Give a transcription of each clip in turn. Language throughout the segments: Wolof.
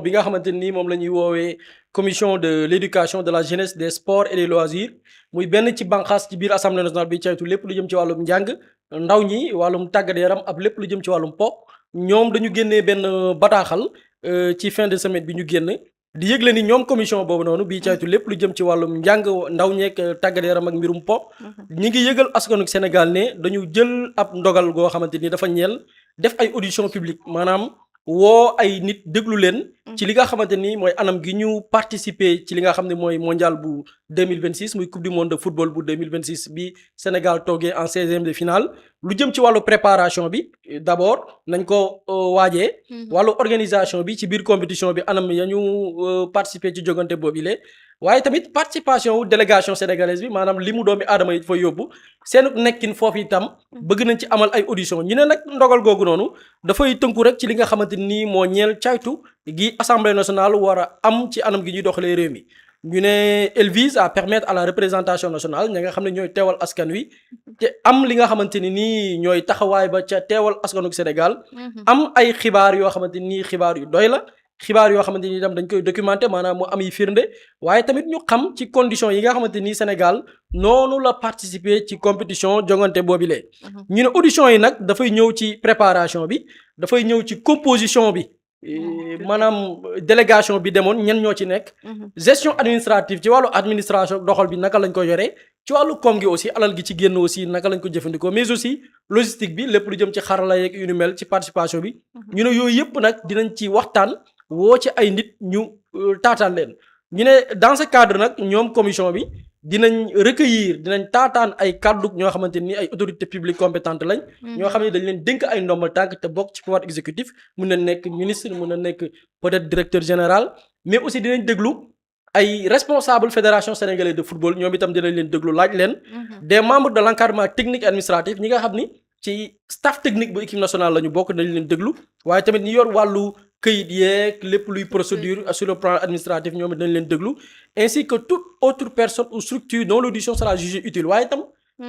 bi nga xamante ni moom la ñuy woowee commission de l'éducation de la jeunesse des sports et des loisirs muy benn ci bànqaas ci biir assemblée nationale bi caytu lépp lu jëm ci wàllum njàng ndaw ñi wàllum tàggat yaram ab lépp lu jëm ci wàllum po ñoom dañu génnee benn bataaxal ci fin de semaine bi ñu génn di yëgle ni ñoom commission boobu noonu bii caytu lépp lu jëm ci wàllum njàng ndaw ñeek tàggat yaram ak mbirum po ñi ngi yëgal askanu Sénégal ne dañu jël ab ndogal goo xamante ni dafa ñeel def ay audition publique maanaam woo ay nit déglu leen ci li nga xamante ni mooy anam gi ñu participer ci li nga xam ne mooy mondial bu 2026 muy coupe du monde de football bu 2026 bi Sénégal toogee en 16e de finale lu jëm ci wàllu préparation bi d'abord nañ ko waajee wàllu organisation bi ci biir compétition bi anam ya ñu participer ci jogante boobile waaye tamit participation wu délégation sénégalaise bi maanaam li mu doomi aadama yi fa yóbbu seen nekkin foofu itam bëgg nañ ci amal ay audition ñu ne nag ndogal googu noonu dafay tënku rek ci li nga xamante ni moo ñeel caytu gi assemblée nationale war a am ci anam gi ñuy doxalee réew mi ñu ne elle vise à permettre à la représentation nationale ña nga xam ne ñooy teewal askan wi te am li nga xamante ni nii ñooy taxawaay ba ca teewal askanu Sénégal am ay xibaar yoo xamante ni xibaar yu doy la xibaar yoo xamante ni itam dañ koy documenter maanaam mu am yi firnde waaye tamit ñu xam ci conditions yi nga xamante ni Sénégal noonu la participer ci compétition jongante boobilee ñu ne audition yi nag dafay ñëw ci préparation bi dafay ñëw ci composition bi maanaam délégation bi demoon ñen ñoo ci nekk gestion administrative ci wàllu administration doxal bi naka lañ ko yoree ci wàllu koom gi aussi alal gi ci génn aussi naka lañ ko jëfandikoo mais aussi logistique bi lépp lu jëm ci xarala yeeg yu ni mel ci participation bi ñu ne yooyu yëpp nag dinañ ci waxtaan woo ci ay nit ñu taataan leen ñu ne dans ce cadre nag ñoom commission bi dinañ recueillir dinañ taataan ay kàddu ñoo xamante ni ay autorités publiques compétentes lañ ñoo xam ne dañ leen dénk ay ndombal tànk te bokk ci pouvoir exécutif mun na nekk ministre mun na nekk peut-être directeur général mais aussi dinañ déglu ay responsable fédération sénégalaise de football ñoom itam dinañ leen déglu laaj leen des membres de l'encadrement technique et administratif ñi nga xam ni ci staff technique bu équipe nationale la ñu bokk dañ leen déglu waaye tamit ñi yor wàllu këyit yeeg lépp luy procédure sur le plan administratif ñoom it dañ leen déglu ainsi que toute autre personne ou structure dont l'audition sera jugée utile waaye itam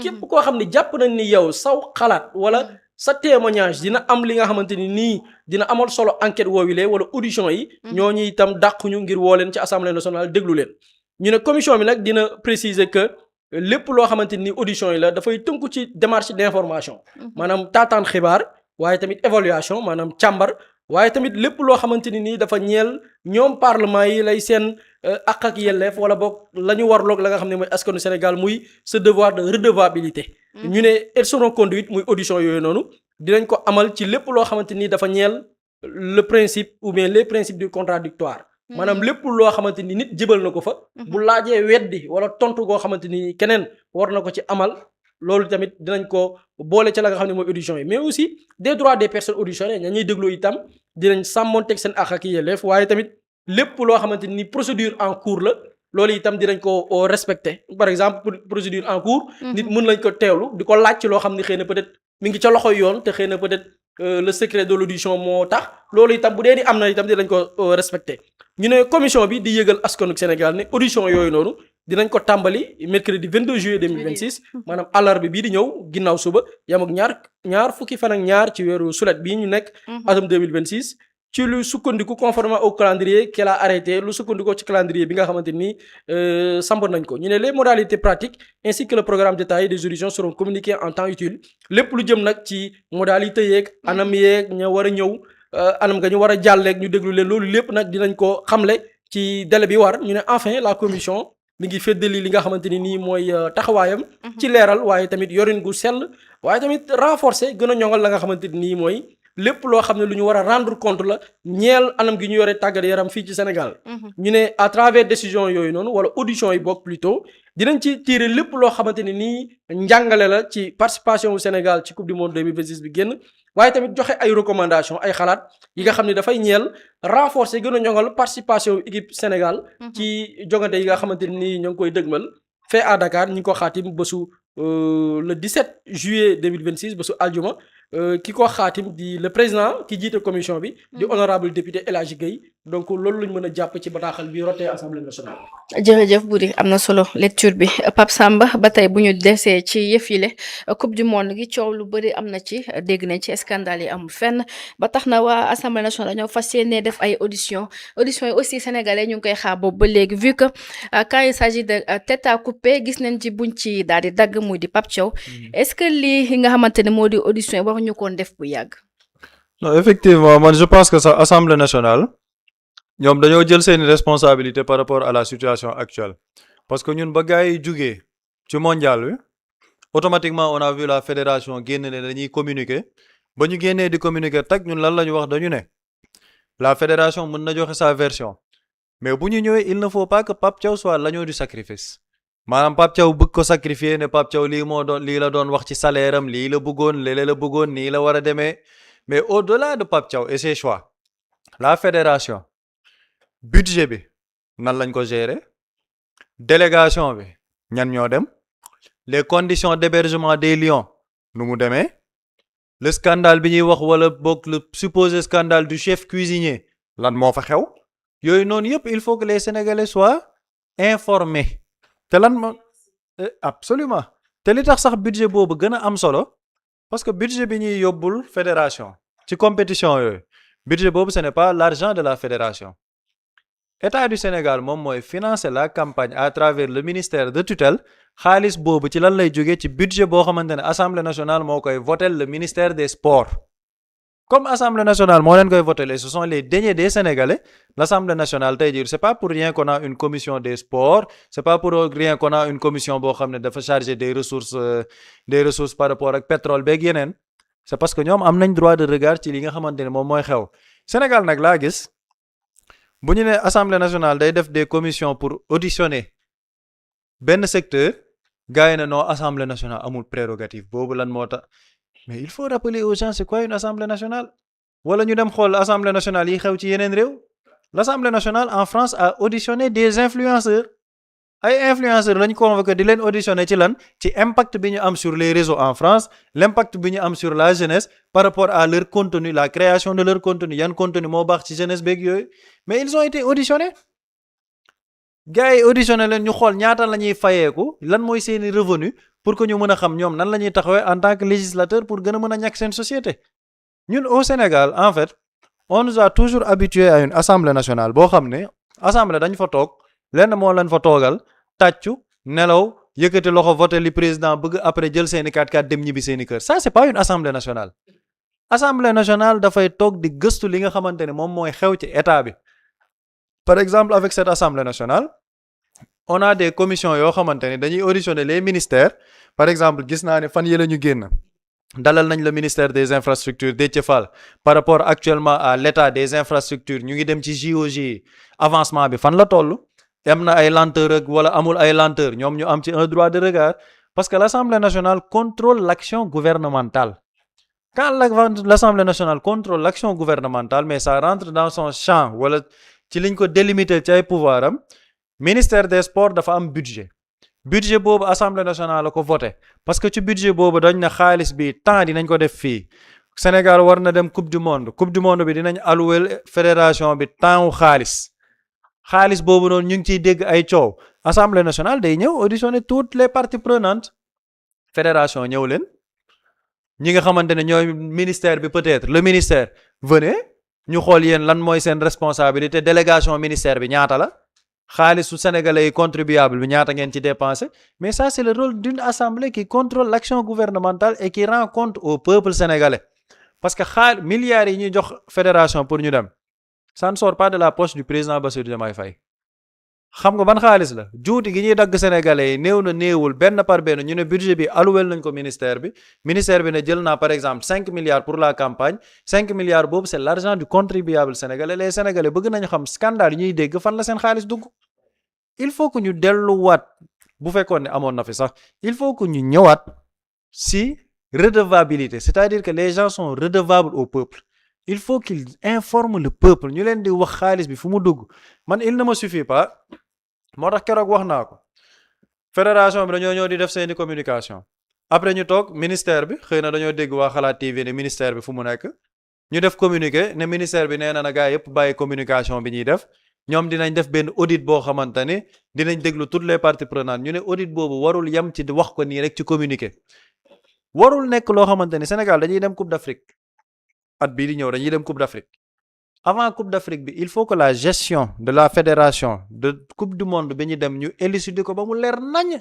képp koo xam ne jàpp nañ ni yow saw xalaat wala sa témoignage dina am li nga xamante ni nii dina amal solo enquête woowilee wala audition yi ñooñu itam dàquñu ngir woo leen ci assemblée nationale déglu leen ñu ne commission bi nag dina préciser que lépp loo xamante ni audition yi la dafay tënku ci démarche d'information maanaam taataan xibaar waaye tamit évaluation maanaam càmbar waaye tamit lépp loo xamante ni nii dafa ñeel ñoom parlement yi lay seen àq ak yelleef wala boog la ñu warloog la nga xam ne mooy askanu Sénégal muy ce devoir de redevabilité ñu ne elles seront conduites muy audition yooyu noonu dinañ ko amal ci lépp loo xamante ni dafa ñeel le principe ou bien les principes du contradictoire maanaam lépp loo xamante ni nit jëbal na ko fa bu laajee weddi wala tontu goo xamante ni keneen war na ko ci amal loolu tamit dinañ ko boole ca la nga xam ne mooy audition yi mais aussi des droits des personnes auditionnées ña ñuy déglu itam dinañ sàmmonteeg seen àq ak yelleef waaye tamit lépp loo xamante ni procédure en cours la loolu itam dinañ ko respecter par exemple procédure en cours nit mën lañ ko teewlu di ko laaj ci loo xam ni xëy na peut-être mi ngi ca loxoy yoon te xëy na peut-être le secret de l'audition moo tax loolu itam bu dee di am na itam dinañ ko respecter ñu ne commission bi di yëgal askanu Sénégal ne audition yooyu noonu dinañ ko tàmbali mercredi 22 juillet 2026 maanaam àllarba bii di ñëw ginnaaw suba yam ak ñaar fukki fan ak ñaar ci weeru sulet bii ñu nekk atum 2026 ci lu sukkandiku conformément au calendrier qu'elle a arrêté lu sukkandiku ci calendrier bi nga xamante ni samp nañ ko ñu ne les modalités pratiques ainsi que le programme détaillé des auditions seront communiqués en temps utile lépp lu jëm nag ci modalité yeeg anam yeeg ña war a ñëw anam nga ñu war a jàlleeg ñu déglu leen loolu lépp nag dinañ ko xamle ci délai bi war ñu ne enfin la commission mi ngi feddali li nga xamante ni nii mooy taxawaayam ci leeral waaye tamit yorin gu sell waaye tamit renforcer gën a ñoŋal la nga xamante ni nii mooy lépp loo xam ne lu ñu war a rendre compte la ñeel anam gi ñu yore tàggat yaram fii ci Sénégal ñu ne à travers décision yooyu noonu wala audition yi bokk plutôt dinañ ci tirer lépp loo xamante ni nii njàngale la ci participation wu Sénégal ci coupe du monde 2026 bi génn waaye tamit joxe ay recommandations ay xalaat yi nga xam ne dafay ñeel renforcer gën a ñoŋal participation équipe Sénégal ci jogante yi nga xamante ni nii ñoo ngi koy dëgmal fait à Dakar ñu ngi ko xaatim bésu le 17 juillet 2026 bésu aljuma ki ko xaatim di le président ki jiite commission bi. di honorable député El Hadji Gueye donc loolu lañ mën a jàpp ci bataaxal bi rotee assemblée nationale. jërëjëf Boury am na solo lecture bi Pape Samba ba tey bu ñu desee ci yëf yi coupe du monde gi coow lu bëri am na ci dégg nañ ci scandale yi amul fenn ba tax na waa assemblée nationale dañoo fas yéene def ay audition yi aussi sénégalais ñu ngi koy xaar boobu ba léegi vu que quand il s'agit de tête à couper gis nañ ci buñ ci daal di dagg muy di Pape Thiaw est-ce que lii nga xamante ne moo di audition yi waruñu koon def bu yàgg. non effectivement man je pense que sax assemblée nationale. ñoom dañoo jël seeni responsabilité par rapport à la situation actuelle parce que ñun ba gars yi jugee ci mondial bi automatiquement on a vu la fédération génn ne dañuy communiquer ba ñu génnee di communiquer tag ñun lan la ñu wax dañu ne la fédération mën na joxe sa version mais bu ñu ñëwee il ne faut pas que Pape Thiaw soit l'agneau du sacrifice maanaam Pape Thiaw bëgg ko sacrifier ne Pape Thiaw lii la doon wax ci salaire am lii la bëggoon léeg la bëggoon nii la war a demee mais au-delà de Pape Thiaw et ses choix la fédération. budget bi nan lañ ko gérer délégation bi ñan ñoo dem les conditions d'hébergement des lions nu mu demee le scandale bi ñuy wax wala boog le supposé scandale du chef cuisinier lan moo fa xew yooyu noonu yëpp il faut que les sénégalais soient informés te lan moo absolument te li tax sax budget boobu gën a am solo parce que budget bi ñuy yóbbul fédération ci compétition yooyu budget boobu ce n'est pas l'argent de la fédération État du Sénégal moom mooy financer la campagne à travers le ministère de tutelle xaalis boobu ci lan lay jógee ci budget boo xamante ne Assemblée nationale moo koy voter le ministère des sports comme Assemblée nationale moo leen koy voter et ce sont les deniers des Sénégalais l'Assemblée nationale tey jii c'est pas pour rien qu'on a une commission des sports c'est pas pour rien qu'on a une commission boo xam ne dafa charger des ressources par rapport ak pétrole beeg yeneen c'est parce que ñoom am nañ droit de regard ci li nga xamante ne moom mooy xew Sénégal nag laa gis. bu ñu nee assemblée nationale day def des commissions pour auditionner benn secteur gars yi ne non assemblée nationale amul prérogative boobu lan moo tax mais il faut rappeler aux gens c'est quoi une assemblée nationale wala ñu dem xool assemblée nationale yi xew ci yeneen réew l'assemblée nationale en France a auditionné des influenceurs ay influenceurs lañ convoqué di leen auditionné ci lan ci impact bi ñu am sur les réseaux en France l'impact bi ñu am sur la jeunesse par rapport à leur contenu la création de leur contenu yan contenu moo baax ci jeunesse beeg yooyu mais ils ont été auditionnés gars yi auditionné leen ñu xool ñaata la ñuy fayeeku lan mooy seeni revenu pour que ñu mën a xam ñoom nan la ñuy taxawee en tant que législateur pour gën a mën a ñàkk seen société ñun au Sénégal en fait on nous a toujours habitué à une assemblée nationale boo xam ne assemblée dañ fa toog lenn moo leen fa toogal tàccu nelaw yëkkati loxo voté li président bëgg après jël seeni 4x4 dem ñibbi seeni kër ça c'est pas une assemblée nationale assemblée nationale dafay toog di gëstu li nga xamante ne moom mooy xew ci état bi par exemple avec cette assemblée nationale on a des commissions yoo xamante ne dañuy auditionner les ministères par exemple gis naa ne fan yi la ñu génn dalal nañ le ministère des infrastructures Déthié Fall par rapport actuellement à l'état des infrastructures ñu ngi dem ci JOJ avancement bi fan la toll am na ay lenteur ak wala amul ay lenteur ñoom ñu am ci un droit de regard parce que l'Assemblée nationale contrôle l'action gouvernementale quand l'Assemblée nationale contrôle l'action gouvernementale mais ça rentre dans son champ wala ci liñ ko délimiter ci ay pouvoir am ministère des sports dafa am budget boobu Assemblée nationale la ko voté parce que ci budget boobu dañ na xaalis bi temps dinañ ko def fii Sénégal war na dem coupe du monde bi dinañ allouer fédération bi temps wu xaalis boobu noonu ñu ngi ciy dégg ay coow Assemblée nationale day ñëw auditionner toutes les parties prenantes fédération ñëw leen ñi nga xamante ne ñooy ministère bi peut-être le ministère venez ñu xool yéen lan mooy seen responsabilité délégation ministère bi ñaata la xaalisu sénégalais yi contribuable bi ñaata ngeen ci dépensé mais ça c'est le rôle d'une assemblée qui contrôle l'action gouvernementale et qui rend compte au peuple sénégalais parce que milliards yi ñuy jox fédération pour ñu dem ça ne sort pas de la poche du président Bassirou Diomaye Faye xam nga ban xaalis la juuti gi ñuy dagg sénégalais yi néew na néewul benn par benn ñu ne budget bi alloué nañ ko ministère bi ne jël naa par exemple 5 milliards pour la campagne 5 milliards boobu c'est l'argent du contribuable sénégalais les sénégalais bëgg nañu xam scandale yi ñuy dégg fan la seen xaalis dugg il faut que ñu delluwaat bu fekkoon ne amoon na fi sax il faut que ñu ñëwaat si redevabilité c'est-à-dire que les gens sont redevables au peuple il faut qu'ils informent le peuple ñu leen di wax xaalis bi fu mu dugg man il ne me suffit pas moo tax keroog wax naa ko fédération bi dañoo ñëw di def seeni communication après ñu toog ministère bi xëy na dañoo dégg waa Xalaat TV ne ministère bi fu mu nekk ñu def communiqué ne ministère bi nee na gars yëpp bàyyi communication bi ñuy def ñoom dinañ def benn audit boo xamante ne dinañ déglu toutes les parties prenantes ñu ne audit boobu warul yem ci wax ko nii rek ci communiqué warul nekk loo xamante ne Sénégal dañuy dem Coupe d'Afrique at bii di ñëw dañuy dem Coupe d'Afrique avant Coupe d'Afrique bi il faut que la gestion de la fédération de Coupe du monde bi ñu dem ñu élucider ko ba mu leer nañ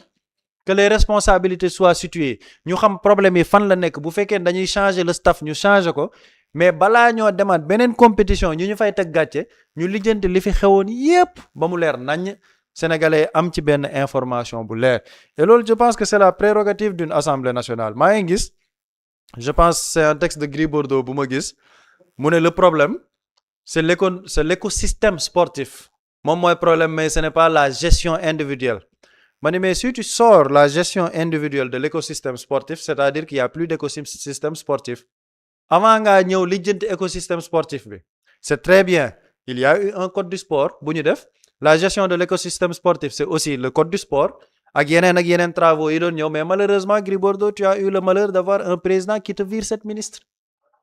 que les responsabilités soient situées ñu xam problème yi fan la nekk bu fekkee dañuy changer le staff ñu changer ko mais balaa ñoo demaat beneen compétition ñu fay teg gàcce ñu lijjanti li fi xewoon yépp ba mu leer nañ sénégalais am ci benn information bu leer et loolu je pense que c'est la prérogative d'une assemblée nationale maa ngi gis je pense c'est un texte de Gris Bordeaux bu ma gis mu ne le problème c'est l'écosystème sportif moom mooy problème mais ce n'est pas la gestion individuelle mais si tu sors la gestion individuelle de l'écosystème sportif c'est-à-dire qu'il y a plus d'écosystème sportif avant ngaa ñëw lijjanti écosystème sportif bi c'est très bien il y a eu un code du sport bu ñu def la gestion de l'écosystème sportif c'est aussi le code du sport ak yeneen travaux yi doon ñëw mais malheureusement Gris Bordeaux tu as eu le malheur d'avoir un président qui te vire cette ministre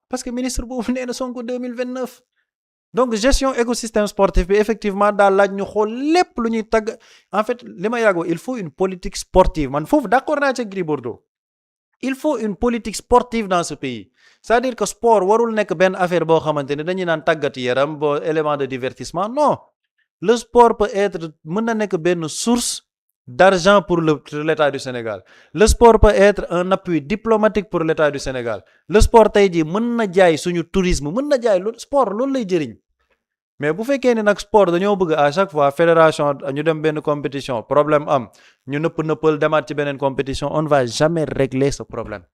parce que ministre boobu nee na Sonko 2029 donc gestion écosystème sportif bi effectivement daal laaj ñu xool lépp lu ñuy tagg en fait li ma yàggoo il faut une politique sportive man foofu d'accord naa ci Gris Bordeaux il faut une politique sportive dans ce pays c'est-à-dire que sport warul nekk benn affaire boo xamante ne dañuy naan tàggat yaram bo élément de divertissement non le sport peut être mën na nekk benn source d'argent pour l'État du Sénégal le sport peut être un appui diplomatique pour l'État du Sénégal le sport tey jii mën na jaay suñu tourisme mën na jaay sport loolu lay jëriñ mais bu fekkee ne nag sport dañoo bëgg à chaque fois fédération ñu dem benn compétition problème am ñu nëppal demaat ci beneen compétition on ne va jamais régler ce problème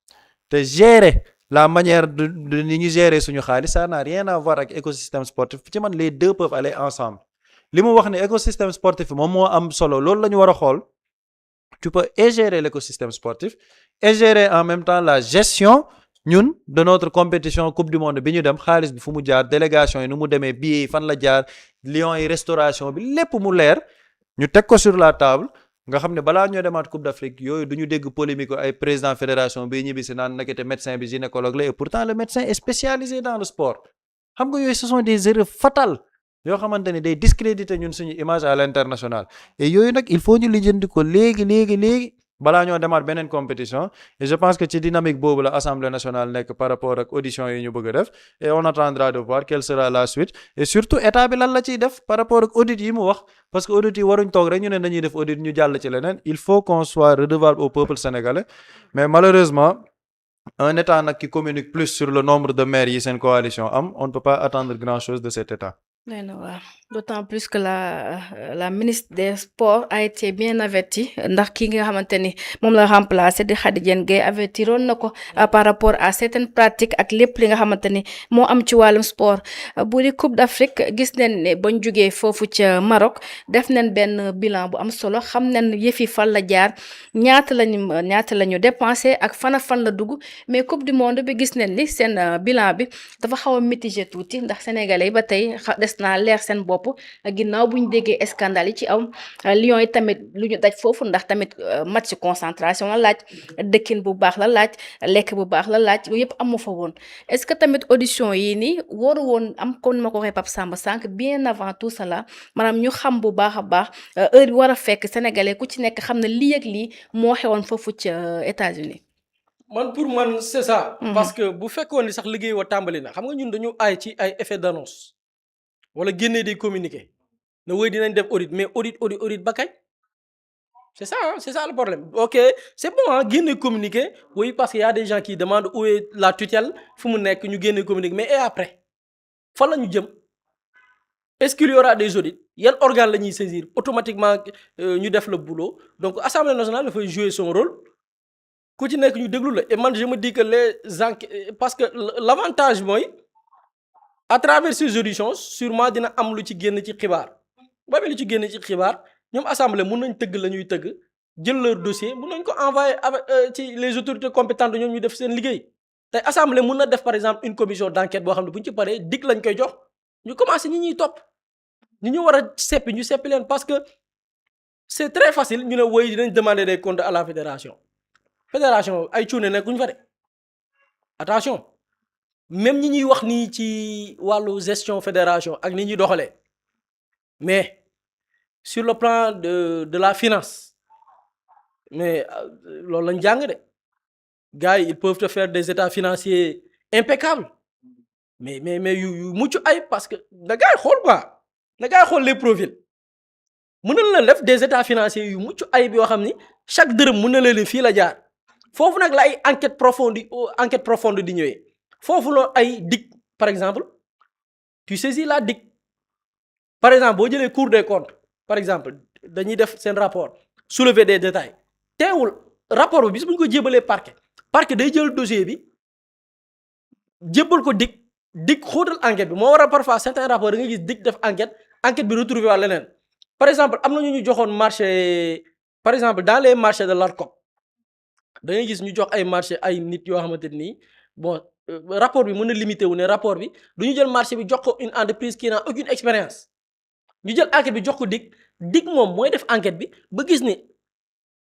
te gérer la manière de ni ñu gérer suñu xaalis ça n'a rien à voir ak écosystème sportif ci man les deux peuvent aller ensemble li mu wax ne écosystème sportif moom moo am solo loolu la ñu war a xool tu peux et gérer l'écosystème sportif et gérer en même temps la gestion ñun de notre compétition coupe du monde bi ñu dem xaalis bi fu mu jaar délégation yi nu mu demee billets yi fan la jaar lions yi restauration bi lépp mu leer ñu teg ko sur la table nga xam ne balaa ñoo demaat coupe d'Afrique yooyu du ñu dégg polémique ay président fédération bi ñibbi si naan nekkete médecin bi gynécologue la et pourtant le médecin est spécialisé dans le sport xam nga yooyu ce sont des erreurs fatales yoo xamante ne day discréditer ñun suñu image à l'international et yooyu nag il faut ñu lijjanti ko léegi balaa ñoo demaat beneen compétition et je pense que ci dynamique boobu la Assemblée nationale nekk par rapport ak audition yi ñu bëgg a def et on attendra de voir quelle sera la suite et surtout état bi lan la ciy def par rapport ak audit yi mu wax parce que audit yi waruñ toog rek ñu ne dañuy def audit ñu jàll ci leneen il faut qu'on soit redevable au peuple sénégalais mais malheureusement un état nag qui communique plus sur le nombre de maires yi seen coalition am on ne peut pas attendre grand chose de cet état. D'autant plus que la ministre des Sports a été bien avertie ndax ki nga xamante ni moom la remplacé di Khady Diène Gaye avertiroon na ko par rapport à certaines pratiques ak lépp li nga xamante ni moo am ci wàllum sport bu di Coupe d'Afrique gis nañ ne bañ jugee foofu ca Maroc def nañ benn bilan bu am solo xam nañ yëf yi fan la jaar ñaata lañu dépensé ak fan la dugg mais Coupe du monde bi gis nañ ni seen bilan bi dafa xaw a mitigé tuuti ndax sénégalais yi ba tey des naa leer seen bopp ginnaaw bu ñu déggee scandale yi ci am Lions yi tamit lu ñu daj foofu ndax tamit match concentration la laaj dëkkin bu baax la laaj lekk bu baax la laaj yooyu yëpp amu fa woon est-ce que tamit audition yi nii waru woon am comme ma ko waxee Pape Samba sànq bien avant tout cela maanaam ñu xam bu baax a baax heure bi war a fekk sénégalais ku ci nekk xam ne lii ak lii moo xewoon foofu ci États-Unis pour man c'est ça. Parce que bu fekkoon ni sax liggéey wa tàmbali na xam nga ñun dañu aay ci ay effet d'annonce wala génnee des communiqués ne woy dinañ def audit mais audit ba kañ c'est ça le problème ok c'est bon génne communiqué oui parce que y a des gens qui demandent où est la tutelle fu mu nekk ñu génne communiqué mais et après fan la ñu jëm est-ce qu'il y aura des audits yan organe la ñuy saisir automatiquement ñu def le boulot donc Assemblée nationale dafay jouer son rôle ku ci nekk ñu déglu la et man je me dis que parce que l'avantage mooy à travers ces auditions sûrement dina am lu ci génn ci xibaar ba lu ci génn ci xibaar ñoom assemblée mun nañ tëgg la ñuy tëgg jël leur dossier mun nañ ko envoyer avec ci les autorités compétentes ñoom ñu def seen liggéey tey assemblée mun na def par exemple une commission d'enquête boo xam ne bu ñu ci paree dig lañ koy jox ñu commencé ñi ñuy topp ñi ñu war a seppi ñu seppi leen parce que c'est très facile ñu ne woy dinañ demander des comptes à la fédération fédération ay cuune nekkuñ fa de attention même ñi ñuy wax nii ci wàllu gestion fédération ak ni ñuy doxalee mais sur le plan de la finance mais loolu lañ jàng de gars yi ils peuvent te faire des états financiers impeccables mais yu mucc ay parce que da gars yi xool quoi da gars yi xool les profils mën na la def des états financiers yu mucc ayib yoo xam ni chaque dërëm mën na leen fii la jaar foofu nag la ay enquête profonde di ñëwee foofu la ay DIC par exemple tu saisis la DIC par exemple boo jëlee Cour des comptes par exemple dañuy def seen rapport soulever des détails teewul rapport bi bis bu ñu ko jébalee parquet day jël dossier bi jébal ko DIC xóotal enquête bi moo waral parfois certains rapports da nga gis DIC def enquête bi retrouver waa leneen par exemple am na ñu joxoon marché par exemple dans les marchés de l'ARCOP da ngay gis ñu jox ay marché ay nit yoo xamante nii bon rapport bi mën na limité wu ne rapport bi du ñu jël marché bi jox ko une entreprise qui n'a aucune expérience ñu jël enquête bi jox ko DIC moom mooy def enquête bi ba gis ni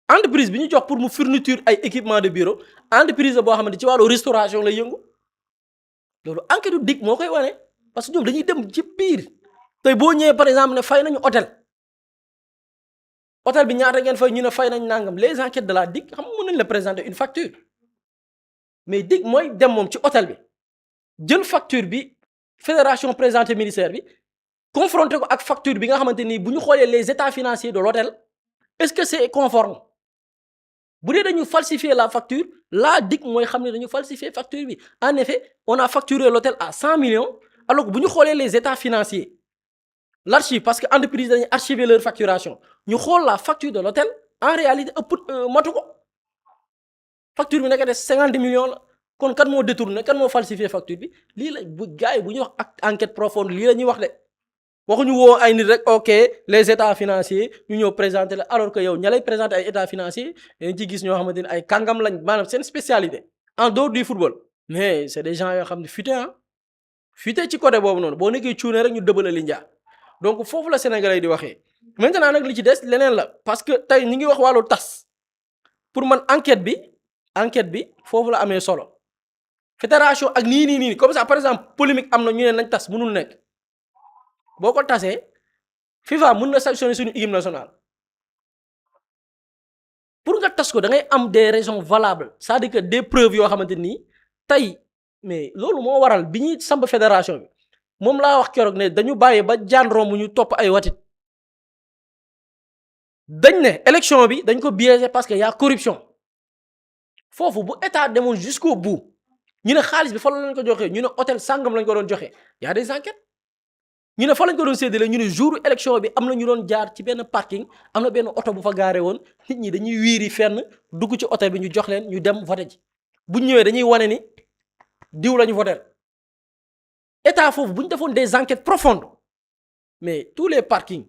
entreprise bi ñu jox pour mu fourniture ay équipement de bureau entreprise la boo xamante ci wàllu restauration lay yëngu loolu enquête du DIC moo koy wane parce que ñoom dañuy dem ci biir tey boo ñëwee par exemple ne fay nañu hôtel bi ñaata ngeen fay ñu ne fay nañ nangam les enquêtes de la DIC xam nga mën nañ la présenter une facture mais DIC mooy dem moom ci hôtel bi jël facture bi fédération présenté ministère bi confronté ko ak facture bi nga xamante ni bu ñu xoolee les états financiers de l'hôtel est-ce que c'est conforme bu dee dañu falsifier la facture la DIC mooy xam ne dañu falsifier facture bi en effet on a facturé l'hôtel à 100 millions alors que bu ñu xoolee les états financiers l'archive parce que entreprise dañuy archiver leur facturation ñu xool la facture de l'hôtel en réalité ëpp matu ko facture bi nekk de 50 millions la kon kan moo détourné kan moo falsifié facture bi lii la bu gars yi bu ñuy wax ak enquête profonde lii la ñuy wax de waxuñu woo ay nit rek ok les états financiers ñu ñëw présenter la alors que yow ña lay présenter ay états financiers dañ ci gis ñoo xamante ne ay kàngam lañ maanaam seen spécialité en dehors du football mais c'est des gens yoo xam ne futé ci côté boobu noonu boo nekkee cuune rek ñu dëbala li njaa donc foofu la Sénégalais di waxee maintenant nag li ci des leneen la parce que tey ñi ngi wax wàllu tas pour man enquête bi foofu la amee solo fédération ak nii comme ça par exemple polémique am na ñu ne nañ tas mënul nekk boo ko tasee FIFA mën na sanctionner suñu équipe nationale pour nga tas ko da ngay am des raisons valables c'est-à-dire que des preuves yoo xamante nii tey mais loolu moo waral bi ñuy samp fédération bi moom laa wax keroog ne dañu bàyyi ba jaan romb ñu topp ay watit dañ ne élection bi dañ ko biaisé parce que y a corruption foofu bu état demoon jusqu'au bout ñu ne xaalis bi fa lañ ko joxee ñu ne hôtel sangam lañ ko doon joxe y a des enquêtes ñu ne fa lañ ko doon séddale ñu ne jour élection bi am na ñu doon jaar ci benn parking am na benn oto bu fa gaare woon nit ñi dañuy wiiri fenn dugg ci hôtel bi ñu jox leen ñu dem voté ji bu ñu ñëwee dañuy wane ni diw lañu voté état foofu bu ñu defoon des enquêtes profondes mais tous les parkings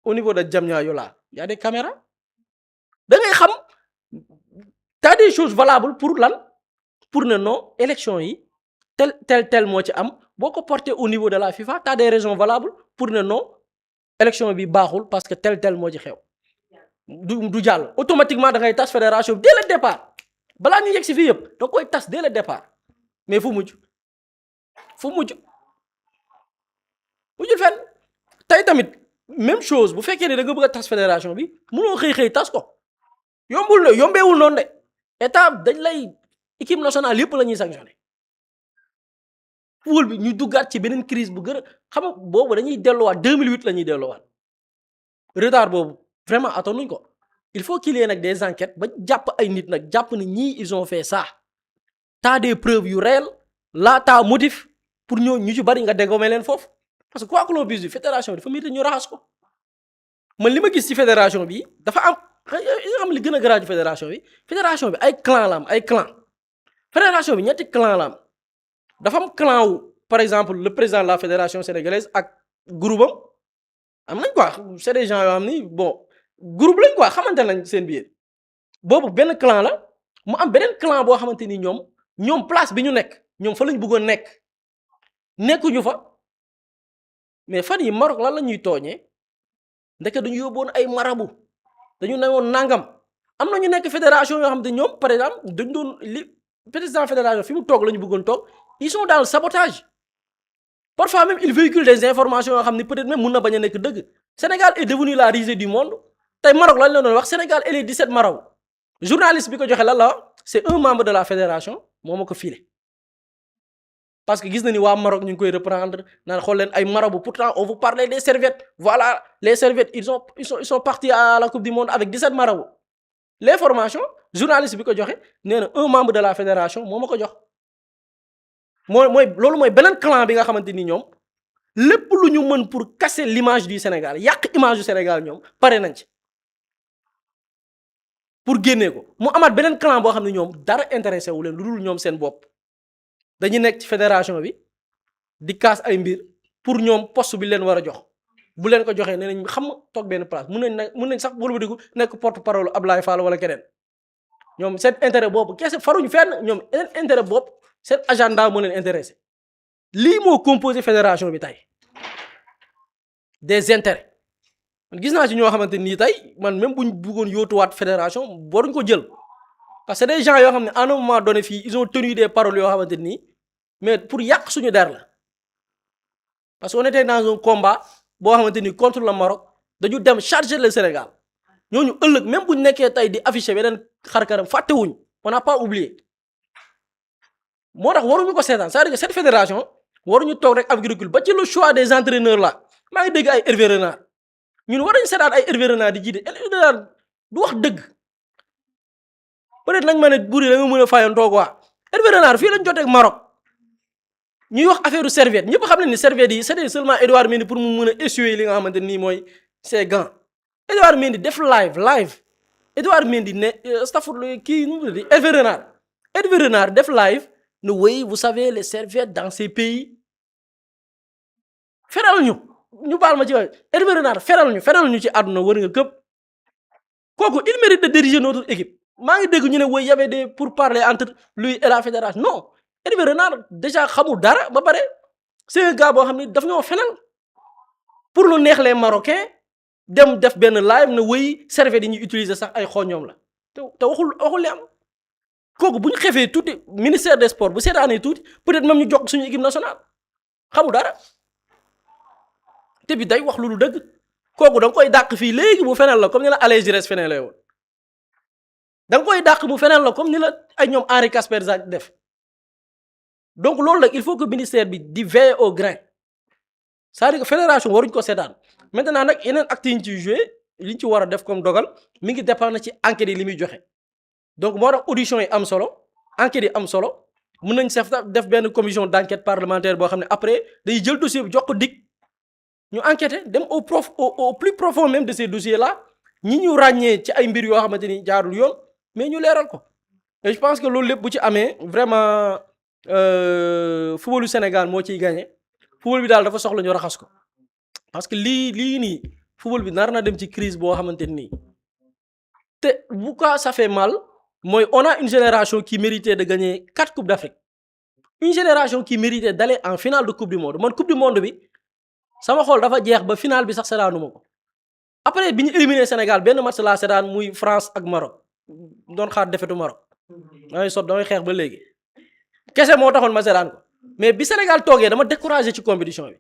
au niveau de Diamniadio là y a des caméras da ngay xam t'as des choses valables pour lan pour ne non élection yi tel moo ci am boo ko porté au niveau de la FIFA t'as des raisons valables pour ne non élection bi baaxul parce que tel moo ci xew du jàll automatiquement da ngay tas fédération dès le départ balaa ñu yegg si fii yëpp da koy tas dès le départ mais fu mujjul fenn tey tamit même chose bu fekkee ne da nga bëgg a tas fédération bi mënoo xëy tas ko yombeewul noonu de état dañ lay équipe nationale yëpp la ñuy sanctionné poule bi ñu duggaat ci beneen crise bu gën a xam nga boobu dañuy delluwaat 2008 la ñuy delluwaat retard boobu vraiment attanuñ ko il faut qu'il y ait nag des enquêtes ba jàpp ay nit nag jàpp ni ñii ils ont fait ça t'as des preuves yu réelles là t'as motif pour ñu ci bari nga dégommer leen foofu parce que quoi que l'on puisse dire fédération bi dafa mérite ñu raxas ko man li ma gis ci fédération bi dafa am li gën a garaaw ci fédération bi ay clan la am ay clan fédération bi ñetti clan la am dafa am clan wu par exemple le président de la fédération sénégalaise ak groupe am nañ quoi c'est des gens yoo xam ni bon groupe lañ quoi xamante nañ seen biir boobu benn clan la mu am beneen clan boo xamante ni ñoom place bi ñu nekk ñoom fa lañ bëggoon nekkuñu fa mais fan yi Maroc lan la ñuy tooñee ndeke dañu yóbboon ay marabu dañu ne woon nangam am na ñu nekk fédération yoo xam ne ñoom par exemple dañ doon li président fédération fi mu toog la ñu bëggoon toog ils sont dans le sabotage parfois même ils véhiculent des informations yoo xam ne peut-être même mun na bañ a nekk dëgg Sénégal est devenu la risée du monde tey Maroc lañ la doon wax Sénégal et les 17 Maroc journaliste bi ko joxe lan la c'est un membre de la fédération moo ma ko filé parce que gis na ni waa Maroc ñu ngi koy reprendre naan xool leen ay marabout pourtant on vous parlait des serviettes voilà les serviettes ils sont partis à la coupe du monde avec 17 marabouts l'information journaliste bi ko joxe nee na un membre de la fédération moo ma ko jox mooy loolu mooy beneen clan bi nga xamante ni ñoom lépp lu ñu mën pour casser l'image du Sénégal yàq image du Sénégal ñoom pare nañ ci pour génnee ko mu amaat beneen clan boo xam ne ñoom dara intéressé wu leen lu dul ñoom seen bopp dañuy nekk ci fédération bi di kaas ay mbir pour ñoom poste bi leen war a jox bu leen ko joxee nee nañ xam toog benn place mun nañ sax wëlbatiku nekk porte parole Ablaye Fall wala keneen ñoom seen intérêt boobu kese faruñu fenn ñoom seen intérêt bopp seen agenda moo leen intéressé lii moo composé fédération bi tey des intérêts man gis naa ci ñoo xamante nii tey man même buñ bëggoon yóotuwaat fédération waruñ ko jël parce que des gens yoo xam ne à un moment donné fii ils ont tenu des paroles yoo xamante nii mais pour yàq suñu der la parce que on était dans un combat boo xamante ni contre le Maroc dañu dem charger le Sénégal ñooñu ëllëg même buñ nekkee tey di afficher beneen xarkaram fàttewuñ on n'a pas oublié moo tax waruñu ko seetaan c'est-à-dire que cette fédération waruñu toog rek avec recul ba ci le choix des entraîneurs là maa ngi dégg ay Hervé Renard ñun war nañu seetaan ay Hervé Renard di jiite Hervé Renard du wax dëgg peut-être nañ ma ne buri da nga mën a fayantoo quoi Hervé Renard fii lañ jotee ak Maroc ñuy wax affaire serviette ñëpp xam nañ ni serviette yi c'était seulement Edouard Mendy pour mu mën a essuyer li nga xamante nii mooy ses gants Edouard Mendy def live Edouard Mendy ne stafurle kii nu mu tudd Hervé Renard def live ne oui vous savez les serviettes dans ces pays feral ñu baal ma ci wax Hervé Renard feral ñu ci àdduna wër nga këpp kooku il mérite de diriger notre équipe maa ngi dégg ñu ne oui y avait des pourparlers entre lui et la fédération non Hervé Renard déjà xamul dara ba pare c'est un gars boo xam ne daf ñoo fenal pour lu neex les Marocains dem def benn live ne oui serviette yi ñuy utiliser sax ay xooñoom la te waxul li am kooku bu ñu xefee tuuti ministère des sports bu seetaanee tuuti peut-être même ñu jox suñu équipe nationale xamul dara te bi day wax lu dëgg kooku da nga koy dàq fii léegi mu fenal la comme ni la Alain Giresse feneen lay woon da nga koy dàq mu fenal la comme ni la ay ñoom Henri Casper Jacques def donc loolu nag il faut que ministère bi di veiller au grain c'est-à-dire que fédération waruñ ko seetaan maintenant nag yeneen actes yi ñu ciy joué li ñu ci war a def comme dogal mi ngi dépendre ci enquête yi li muy joxe donc moo tax audition yi am solo enquêtes yi am solo mën nañ def benn commission d'enquête parlementaire boo xam ne après day jël dossier bi jox ko dig ñu enquêter dem au plus profond même de ces dossiers là ñi ñu ràññee ci ay mbir yoo xamante ni jaarul yoon mais ñu leeral ko et je pense que loolu lépp bu ci amee vraiment footballu Sénégal moo ciy gagné football bi daal dafa soxla ñu raxas ko parce que lii nii football bi nar na dem ci crise boo xamante nii te bu ko ça fait mal mooy on a une génération qui méritait de gagner 4 coupes d'Afrique une génération qui méritait d'aller en finale de coupe du monde man coupe du monde bi sama xol dafa jeex ba finale bi sax seetaanuma ko après bi ñu éliminé Sénégal benn match la seetaan muy France ak Maroc doon xaar defetu Maroc damay xeex ba léegi kese moo taxoon ma seetaan ko mais bi Sénégal toogee dama découragé ci compétition bi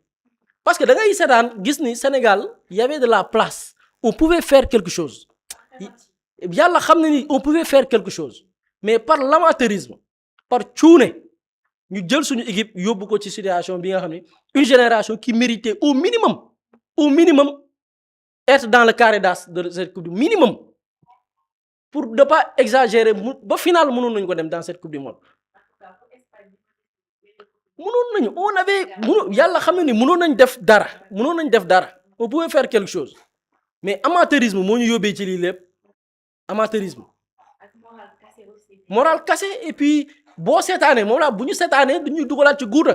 parce que da ngay seetaan gis ni Sénégal y avait de la place on pouvait faire quelque chose yàlla xam na ni on pouvait faire quelque chose mais par l'amateurisme par cuune ñu jël suñu équipe yóbbu ko ci situation bi nga xam ne une génération qui méritait au minimum être dans le carré d'as de cette coupe du minimum pour ne pas exagérer ba final mënoon nañu ko dem dans cette coupe du monde mënoon nañu yàlla xam na ni mënoon nañ def dara on pouvait faire quelque chose mais amateurisme moo ñu yóbbee ci lii lépp amateurisme moral cassé et puis boo seetaanee moom laa bu ñu seetaanee dañuy dugalaat ci guuta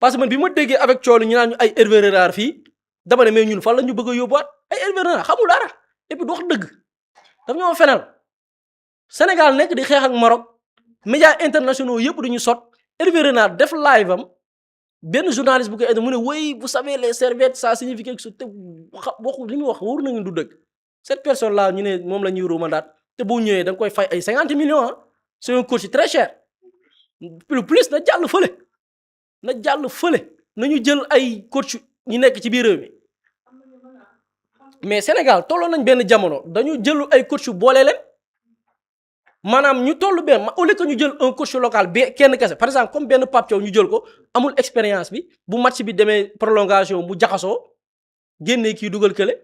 parce que man bi ma déggee avec coolu ñu naan ñu ay Hervé Renard fii dama ne mais ñun fan la ñu bëgg a yóbbuwaat ay Hervé Renard xamul dara et puis du wax dëgg daf ñoo fenal Sénégal nekk di xeex ak Maroc médias internationaux yëpp duñu sot Hervé Renard def live am benn journaliste bu ko aidé mu ne oui vous savez les serviettes ça signifie quelque chose te waxu li muy wax wóor nañu du dëgg cette personne là ñu ne moom la ñuy ruumandaat te boo ñëwee da nga koy fay ay 50 millions ah c'est un coach très cher plus na jàll fële nañu jël ay coach ñi nekk ci biir réew mi mais Sénégal tolloon nañ benn jamono dañu jël ay coach boole leen maanaam ñu toll benn au lieu que ñu jël un coach local bi kenn kese par exemple comme benn Pape Thiaw ñu jël ko amul expérience bi bu match bi demee prolongation mu jaxasoo génnee kii dugal kële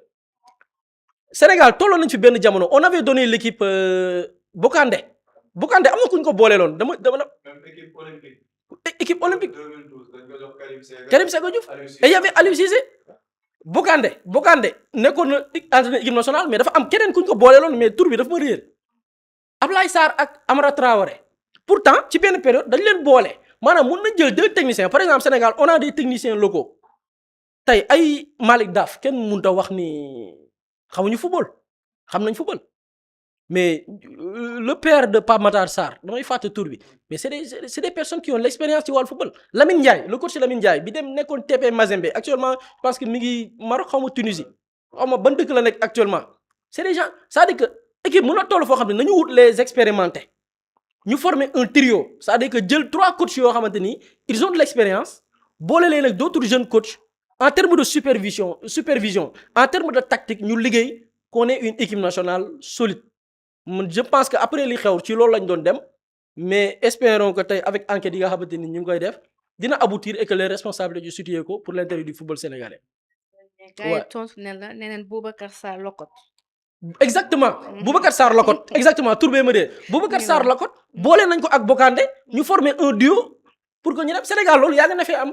Sénégal tolloon nañ fi benn jamono on avait donné l'équipe Bokandé am na ku ñu ko booleeloon dama équipe olympique Karim Séga Diouf et y avait Aliou Cissé Bokandé nekkoon na entraîneur équipe nationale mais dafa am keneen ku ñu ko booleeloon mais tur bi dafa ma réer Ablaye Sarr ak Amara Traoré pourtant ci benn période dañ leen boole maanaam mun nañ jël 2 techniciens par exemple Sénégal on a des techniciens locaux tey ay Malick Daf kenn mënut a wax ni xamuñu football xam nañ football mais le père de Pape Matar Sarr damay fàtte tur bi mais c'est des personnes qui ont l'expérience ci wàllu football Lamine Ndiaye le coach Lamine Ndiaye bi dem nekkoon TP Mazembe actuellement parce que mi ngi Maroc xaw ma Tunisie xaw ma ban dëkk la nekk actuellement c'est des gens c'est-à-dire que équipe mën na toll foo xam ne nañu wut les expérimentés ñu former un trio c'est-à-dire que jël 3 coachs yoo xamante ni ils ont de l'expérience boole leen ak d'autres jeunes coachs en termes de supervision en termes de tactique ñu liggéey qu'on ait une équipe nationale solide je pense que après li xew ci loolu lañ doon dem mais espérons que tey avec enquête yi nga xamante ni ñu ngi koy def dina aboutir et que les responsables du situé ko pour l'intérêt du football sénégalais. waaw gars yi tontu ne la nee nañ Boubacar Sarr Lokot. exactement Boubacar Sarr Lokot exactement tur bee ma dee Boubacar Sarr Lokot boole nañ ko ak Bokandé ñu former un duo pour que ñu dem Sénégal loolu yaa nga na fee am.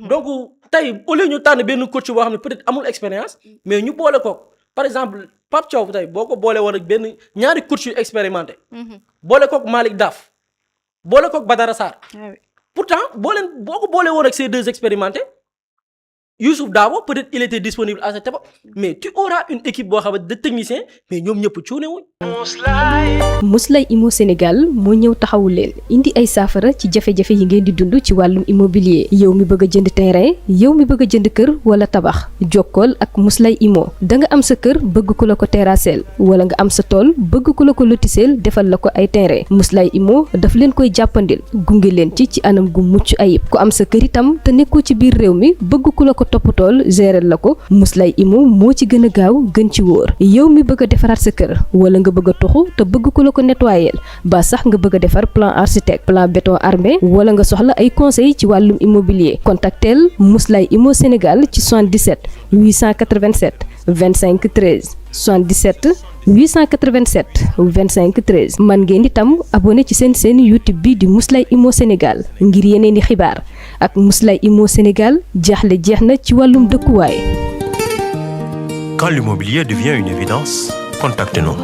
donc tey au lieu ñu tànn benn coach boo xam ne peut-être amul expérience mais ñu boole ko par exemple Pape Thiaw tey boo ko boole woon ak benn ñaari coach yu expérimenté. boole kook Malick Daf boole kook Badara Sarr. pourtant boo ko boole woon ak ces 2 expérimentés Youssouf Dabo peut-être il était disponible à cette époque mais tu auras une équipe boo xam ne de techniciens mais ñoom ñëpp cuune wuñ. Mously Immo Sénégal moo ñëw taxawu leen indi ay saafara ci jafe-jafe yi ngeen di dund ci wàllum immobilier yow mi bëgg a jënd terrain yow mi bëgg a jënd kër wala tabax jokkool ak Mously Immo da nga am sa kër bëgg ku la ko terrasseel wala nga am sa tool bëgg ku la ko lotiseel defal la ko ay terrain Mously Immo daf leen koy jàppandil gunge leen ci anam gu mucc ayib ku am sa kër itam te nekkoo ci biir réew mi bëgg ku la ko toppatool gérer la ko Mously Immo moo ci gën a gaaw gën ci wóor yow mi bëgg a defaraat sa kër wala nga bëgg a toxu te bëgg ku la ko nettoyer ba sax nga bëgg a defar plan architecte plan béton armé wala nga soxla ay conseil ci wàllum immobilier contactel Mously Immo Sénégal ci 77 887 25 13 77 887 25 13 man ngeen itam abonné ci seen YouTube bi di Mously Immo Sénégal ngir yeneen i xibaar ak Mously Immo Sénégal jaaxle jeex na ci wàllum dëkkuwaay. Quand l'immobilier devient une évidence, contactez-nous.